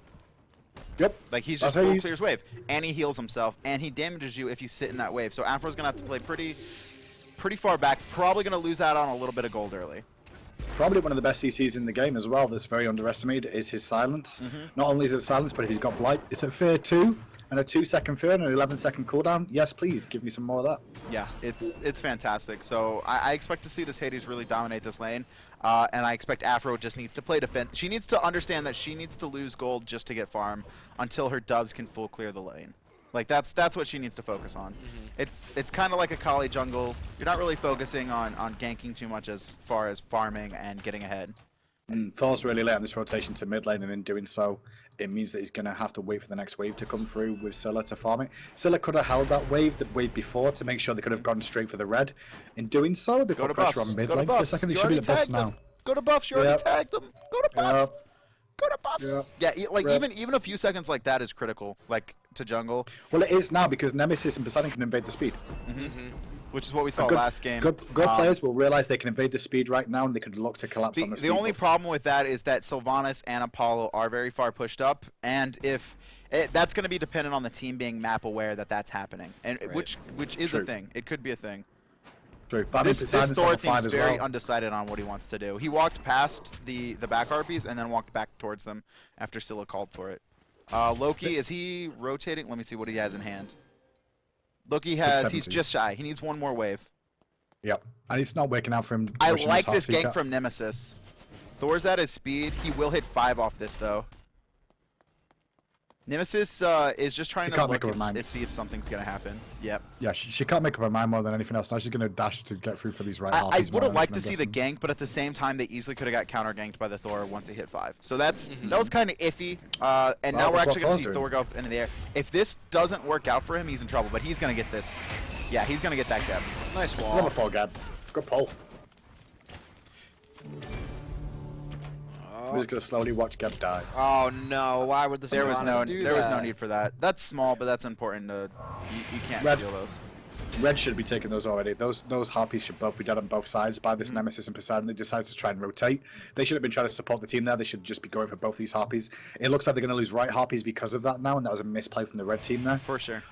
Yep. Like, he's just full clears wave, and he heals himself, and he damages you if you sit in that wave. So Afro's going to have to play pretty far back, probably going to lose out on a little bit of gold early. Probably one of the best CCs in the game as well, that's very underestimated, is his silence. Not only is it silence, but if he's got blight, it's a fear 2, and a 2-second fear, and an 11-second cooldown. Yes, please, give me some more of that. Yeah, it's fantastic. So I expect to see this Hades really dominate this lane, and I expect Afro just needs to play defense. She needs to understand that she needs to lose gold just to get farm until her dubs can full clear the lane. Like, that's what she needs to focus on. It's kind of like a Kali jungle. You're not really focusing on ganking too much as far as farming and getting ahead. And Thor's really late on this rotation to mid lane, and in doing so, it means that he's going to have to wait for the next wave to come through with Scylla to farm it. Scylla could have held that wave before to make sure they could have gone straight for the red. In doing so, they put pressure on mid lane for a second. They should be the buffs now. Go to buffs. You already tagged them. Go to buffs. Go to buffs. Yeah, like even a few seconds like that is critical, like to jungle. Well, it is now because Nemesis and Poseidon can invade the speed. Which is what we saw last game. Good players will realize they can invade the speed right now, and they could look to collapse on the speed. The only buff. problem with that is that Sylvanas and Apollo are very far pushed up, and if that's going to be dependent on the team being map aware that that's happening, and which is a thing. It could be a thing. True. But This Thor team's very undecided on what he wants to do. He walked past the back harpies and then walked back towards them after Scylla called for it. Loki, is he rotating? Let me see what he has in hand. Loki he's just shy. He needs one more wave. Yep. And it's not working out for him. I like this gank from Nemesis. Thor's at his speed. He will hit 5 off this, though. Nemesis is just trying to can't look make up her mind. and see if something's gonna happen. Yep. Yeah, she can't make up her mind more than anything else. Now she's going to dash to get through for these right I harpies. would have liked to I'm see the guessing. gank, but at the same time, they easily could have got counter ganked by the Thor once they hit 5. So that was kind of iffy. And now we're that's actually what going to see Thor's Thor go up into the air. If this doesn't work out for him, he's in trouble. But he's going to get this. Yeah, he's going to get that gap. Nice wall. Number 4, Gab. Good pull. We're just going to slowly watch Gab die. Oh no! Why would the There was Sylvanas no do there was no that? need for that. That's small, but that's important. You can't Red. steal those. Red should be taking those already. Those harpies should both be dead on both sides. By this Nemesis and Poseidon, they decided to try and rotate. They should have been trying to support the team there. They should just be going for both these harpies. It looks like they're going to lose right harpies because of that now, and that was a misplay from the red team there. For sure.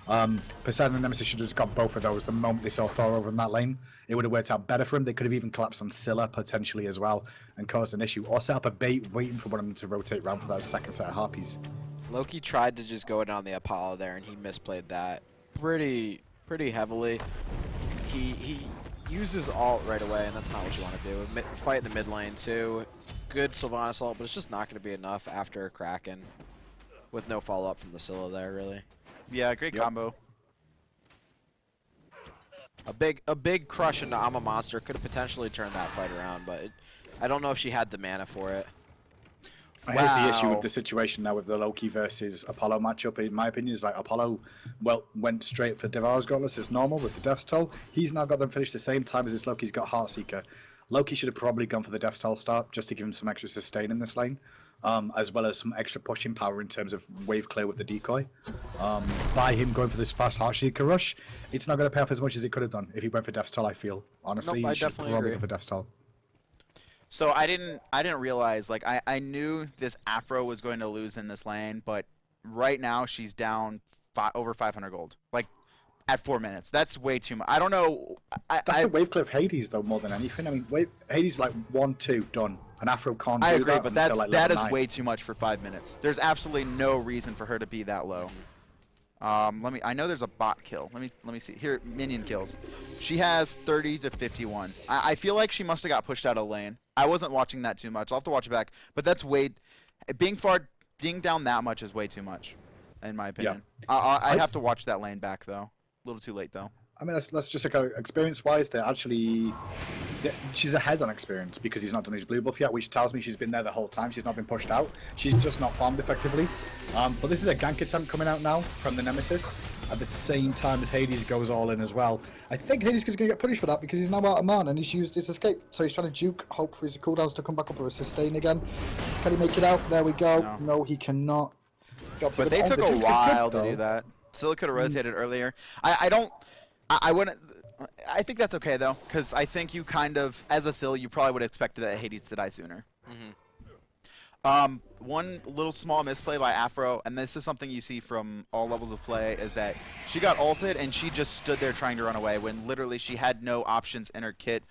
Poseidon and Nemesis should have just got both of those the moment they saw Thor over in that lane. It would have worked out better for him. They could have even collapsed on Scylla potentially as well and caused an issue. Or set up a bait waiting for one of them to rotate around for that second set of harpies. Loki tried to just go in on the Apollo there, and he misplayed that pretty heavily. He uses ult right away, and that's not what you want to do. Fight in the mid lane too. Good Sylvanas ult, but it's just not going to be enough after Kraken with no follow up from the Scylla there, really. Yeah, great combo. A big crush into I'm a Monster could have potentially turned that fight around, but I don't know if she had the mana for it. Here's the issue Wow. with the situation now with the Loki versus Apollo matchup. In my opinion, is like Apollo, went straight for Devour's Gauntlets as normal with the Death's Toll. He's now got them finished the same time as this Loki's got Heartseeker. Loki should have probably gone for the Death's Toll start just to give him some extra sustain in this lane, as well as some extra pushing power in terms of wave clear with the decoy. By him going for this fast Heartseeker rush, it's not going to pay off as much as it could have done if he went for Death's Toll. I feel honestly, Nope, I he should definitely probably agree. go for Death's Toll. So I didn't realize, like, I knew this Afro was going to lose in this lane, but right now she's down over 500 gold. Like, at 4 minutes. That's way too much. I don't know. That's the wave clear of Hades though, more than anything. I mean, Hades like 1-2 done. An Afro can't do I agree, that but until, like, that level is 9. way too much for 5 minutes. There's absolutely no reason for her to be that low. I know there's a bot kill. Let me see. Here, minion kills. She has 30 to 51. I feel like she must have got pushed out of lane. I wasn't watching that too much. I'll have to watch it back. But that's being down that much is way too much, in my opinion. I have to watch that lane back though. A little too late though. I mean, that's just like experience-wise, she's ahead on experience because he's not done his blue buff yet, which tells me she's been there the whole time. She's not been pushed out. She's just not farmed effectively. But this is a gank attempt coming out now from the Nemesis at the same time as Hades goes all in as well. I think Hades is going to get punished for that because he's now out of mana and he's used his escape. So he's trying to juke, hope for his cooldowns to come back up or a sustain again. Can he make it out? There we go. No, he cannot. But they took a while to do that. Scylla could have rotated earlier. I wouldn't. I think that's okay though, because I think you kind of, as a Scylla, you probably would have expected that Hades to die sooner. One little small misplay by Afro, and this is something you see from all levels of play, is that she got ulted and she just stood there trying to run away when literally she had no options in her kit,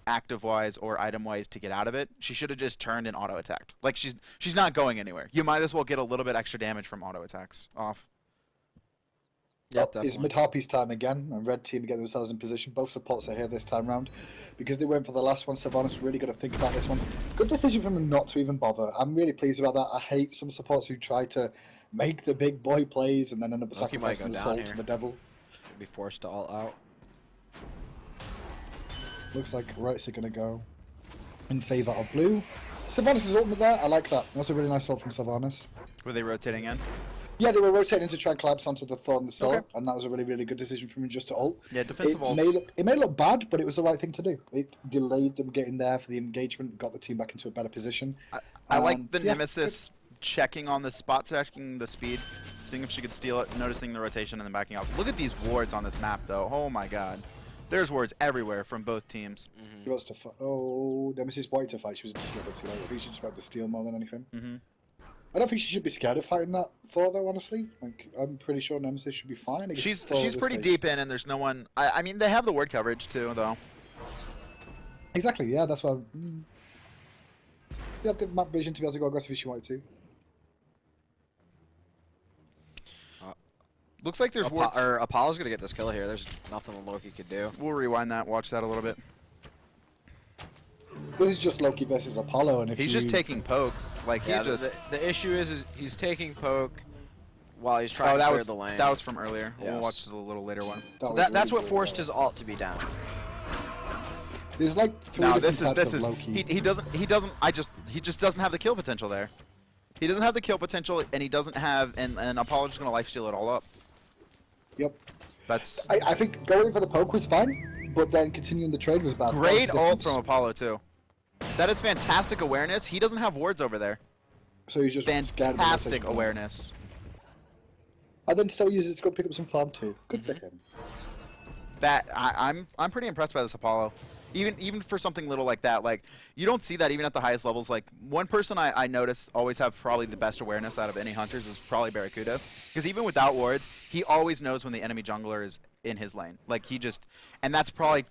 active-wise or item-wise, to get out of it. She should have just turned and auto-attacked. Like, she's not going anywhere. You might as well get a little bit extra damage from auto-attacks off. Yeah, It's mid-harpies time again, and red team get themselves in position. Both supports are here this time round because they went for the last one. Sylvanas really got to think about this one. Good decision from them not to even bother. I'm really pleased about that. I hate some supports who try to make the big boy plays and then end up Loki might sacrificing go the down soul here. to the devil. Be forced to ult out. Looks like rights are going to go in favour of blue. Sylvanas' ultimate there. I like that. That's a really nice ult from Sylvanas. Were they rotating in? Yeah, they were rotating to try and collapse onto the Thor and the Soul, Okay. and that was a really, really good decision from him just to ult. Yeah, defensive ults. It may look bad, but it was the right thing to do. It delayed them getting there for the engagement, got the team back into a better position. I like the yeah, Nemesis checking on the spot, checking the speed, seeing if she could steal it, noticing the rotation, and then backing out. Look at these wards on this map, though. Oh my god. There's wards everywhere from both teams. She wants to fight. Oh, Nemesis wanted to fight. She was just a little too late. I think she just wanted to steal more than anything. I don't think she should be scared of fighting that Thor, though, honestly. Like, I'm pretty sure Nemesis should be fine against She's Thor at this pretty stage. deep in, and there's no one. I mean, they have the ward coverage too, though. Exactly, yeah, that's why. You have the map vision to be able to go aggressive if she wanted to. Looks like there's wards. Apollo's gonna get this kill here. There's nothing Loki could do. We'll rewind that, watch that a little bit. This is just Loki versus Apollo, and if He's just taking poke. Like, he Yeah, just. the issue is he's taking poke. while he's trying to clear the lane. That was from earlier. Yes. We'll watch the little later one. So that's what forced his ult to be down. There's like three different types of Loki. He just doesn't have the kill potential there. He doesn't have the kill potential, and he doesn't have, and Apollo's just gonna lifesteal it all up. Yep. That's. I think going for the poke was fine, but then continuing the trade was bad. Great ult from Apollo too. That is fantastic awareness. He doesn't have wards over there. So he's just fantastic awareness. And then still uses it to go pick up some farm too. Good for him. That I'm pretty impressed by this Apollo. Even for something little like that, like you don't see that even at the highest levels. Like one person I notice always have probably the best awareness out of any hunters is probably Barracuda, because even without wards, he always knows when the enemy jungler is in his lane. Like he just, and that's probably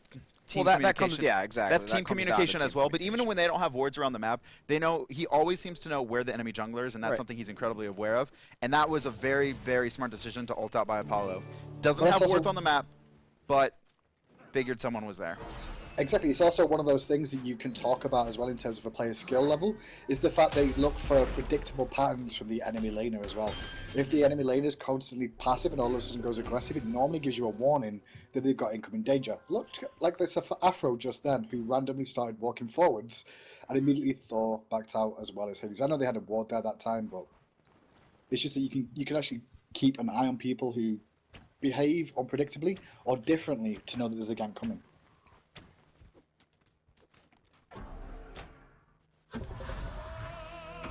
team communication. That comes, yeah, exactly. That's team communication as well. But even when they don't have wards around the map, they know he always seems to know where the enemy jungler is, and that's something he's incredibly aware of. And that was a very, very smart decision to ult out by Apollo. Doesn't have wards on the map, but figured someone was there. Exactly. It's also one of those things that you can talk about as well in terms of a player's skill level, is the fact they look for predictable patterns from the enemy laner as well. If the enemy laner is constantly passive and all of a sudden goes aggressive, it normally gives you a warning that they've got incoming danger. Look like this Afro just then, who randomly started walking forwards, and immediately Thor backed out as well as Hades. I know they had a ward there that time, but it's just that you can actually keep an eye on people who behave unpredictably or differently to know that there's a gank coming.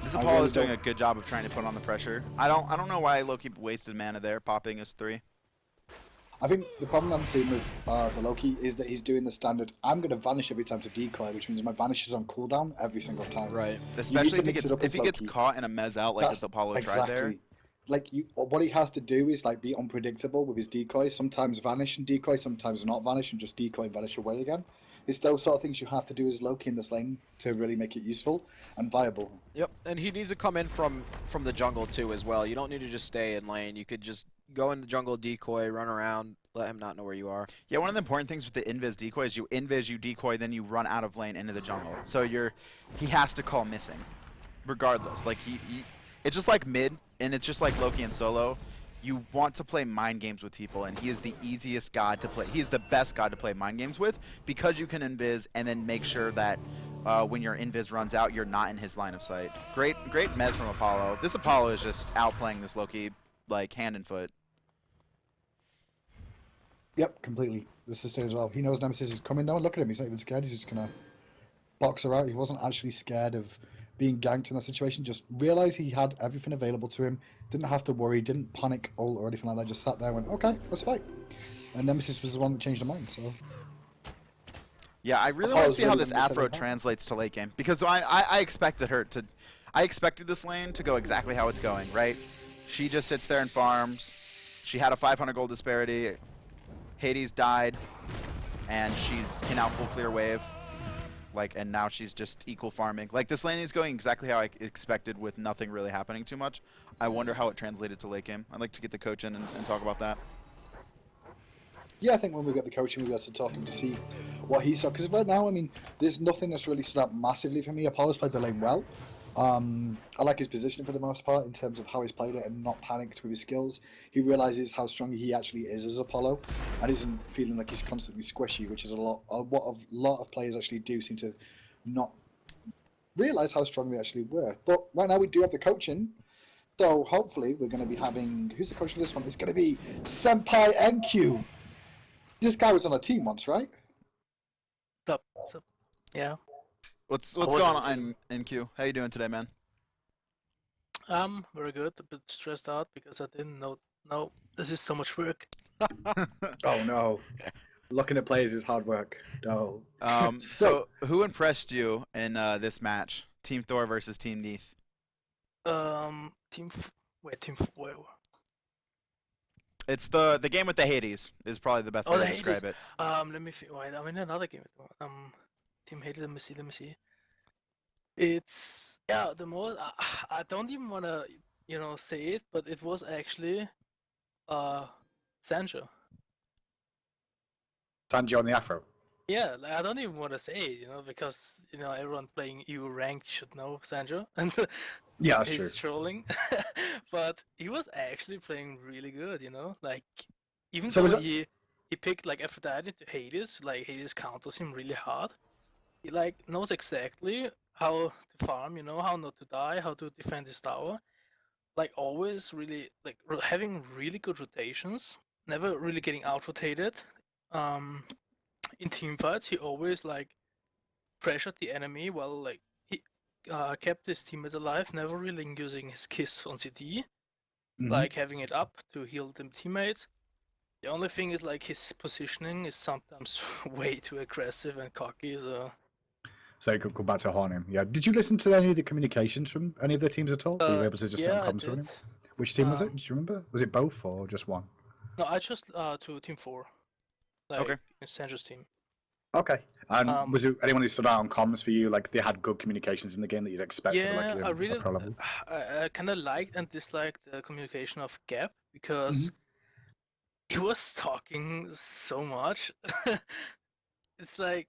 This Apollo is doing a good job of trying to put on the pressure. I don't know why Loki wasted mana there, popping his 3. I think the problem I'm seeing with the Loki is that he's doing the standard, I'm going to vanish every time to decoy, which means my vanish is on cooldown every single time. Right. Especially if he gets caught in a mez out like this Apollo tried there. Like what he has to do is like be unpredictable with his decoys. Sometimes vanish and decoy, sometimes not vanish and just decoy and vanish away again. It's those sort of things you have to do as Loki in this lane to really make it useful and viable. Yep, and he needs to come in from the jungle too as well. You don't need to just stay in lane. You could just go in the jungle, decoy, run around, let him not know where you are. Yeah, one of the important things with the invis decoy is you invis, you decoy, then you run out of lane into the jungle. So he has to call missing, regardless. Like it's just like mid, and it's just like Loki and solo. You want to play mind games with people, and he is the easiest god to play. He is the best god to play mind games with, because you can invis and then make sure that when your invis runs out, you're not in his line of sight. Great mez from Apollo. This Apollo is just outplaying this Loki like hand and foot. Yep, completely. This is as well. He knows Nemesis is coming now. Look at him. He's not even scared. He's just gonna box her out. He wasn't actually scared of being ganked in that situation. Just realized he had everything available to him. Didn't have to worry. Didn't panic or anything like that. Just sat there and went, okay, let's fight. And Nemesis was the one that changed her mind. So. Yeah, I really want to see how this Afro translates to late game, because I expected her to. I expected this lane to go exactly how it's going. Right? She just sits there and farms. She had a 500 gold disparity. Hades died, and she's in out full clear wave. Like, and now she's just equal farming. Like, this lane is going exactly how I expected, with nothing really happening too much. I wonder how it translated to late game. I'd like to get the coach in and talk about that. Yeah, I think when we get the coach in, we'll be able to talk him to see what he saw. Because right now, I mean, there's nothing that's really stood out massively for me. Apollo's played the lane well. I like his position for the most part in terms of how he's played it and not panicked with his skills. He realizes how strong he actually is as Apollo and isn't feeling like he's constantly squishy, which is a lot of players actually do seem to not realize how strong they actually were. But right now we do have the coaching, so hopefully we're going to be having, who's the coach for this one? It's going to be Senpai NQ. This guy was on a team once, right? Sup, yeah. What's going on, NQ? How you doing today, man? Very good. A bit stressed out because I didn't know. No, this is so much work. Oh no. Looking at players is hard work. No. So who impressed you in this match? Team Thor versus Team Neith. Where? It's the game with the Hades is probably the best way to describe it. Let me see. Wait, I'm in another game. Team Hades. Let me see. It's the more I don't even wanna say it, but it was actually Sancho. Sancho on the Afro. Yeah, like, I don't even want to say it, because everyone playing EU ranked should know Sancho, and Yeah, that's he's true. trolling, but he was actually playing really good. Like even So though is it? he picked like Aphrodite to Hades, like Hades counters him really hard. He like knows exactly how to farm, how not to die, how to defend his tower. Like always, really like having really good rotations, never really getting out rotated. Um, in team fights, he always like pressured the enemy while like he kept his teammates alive, never really using his kiss on CD, Mhm. like having it up to heal them teammates. The only thing is like his positioning is sometimes way too aggressive and cocky, so So you could go back to haunt him. Yeah. Did you listen to any of the communications from any of the teams at all? Were you able to just sit on yeah, I comms with did. him? Which team was it? Um, Do you remember? Was it both or just one? no, I just to team 4, like Okay. Sandra's team. Okay. And Um, was there anyone who stood out on comms for you? Like they had good communications in the game that you'd expect at like Yeah, I a really, pro level? I kind of liked and disliked the communication of Gap because Mhm. he was talking so much. It's like,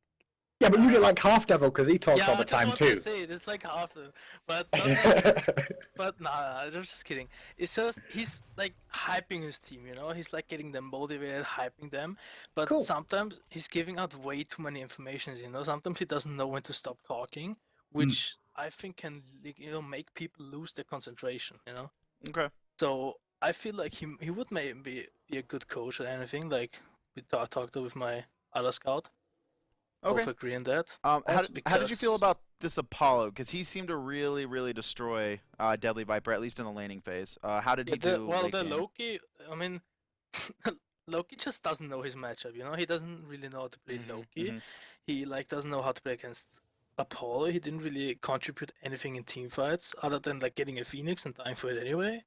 Yeah, but you get like Half Devil because he talks yeah, all I the just time want too. to say it. It's like half of, but not like, but nah, I'm just kidding. It's just he's like hyping his team, He's like getting them motivated, hyping them. But Cool. sometimes he's giving out way too many informations, Sometimes he doesn't know when to stop talking, which I think can, like, make people lose their concentration. Okay. So I feel like he would maybe be a good coach or anything. Like we talked with my other scout. Okay. Both agree on that. How Also did you feel because about this Apollo? Because he seemed to really, really destroy Deadly Viper, at least in the laning phase. How did he do late the game? Loki, I mean, Loki just doesn't know his matchup. He doesn't really know how to play Loki. He like doesn't know how to play against Apollo. He didn't really contribute anything in team fights other than like getting a Phoenix and dying for it anyway.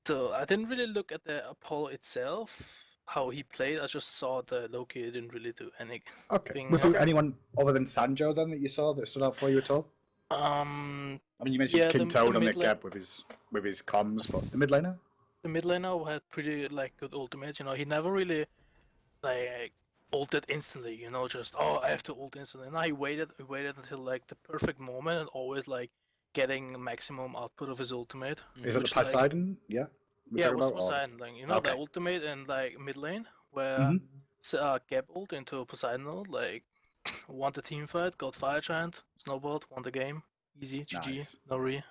So I didn't really look at the Apollo itself, how he played. I just saw the Loki didn't really do anything. Okay. Was there anyone other than Sanjo then that you saw that stood out for you at all? I mean, you mentioned Yeah, King Toad on the mid lane, Geb with his comms, but the mid laner? the mid laner had pretty like good ultimates. He never really like ulted instantly. Just I have to ult instantly. No, he waited until like the perfect moment and always like getting maximum output of his ultimate. Is it the Which, like, Poseidon? Yeah. yeah, it was About, or Poseidon. Like the okay. ultimate and like mid lane where Mhm. Gap ult into Poseidon ult, like won the team fight, got Fire Giant, snowballed, won the game, easy, GG, Nice. no re.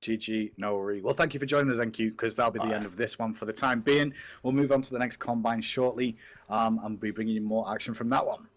GG, no worry. Well, thank you for joining us, NQ, because that'll be the end of this one for the time being. We'll move on to the next combine shortly, and be bringing you more action from that one.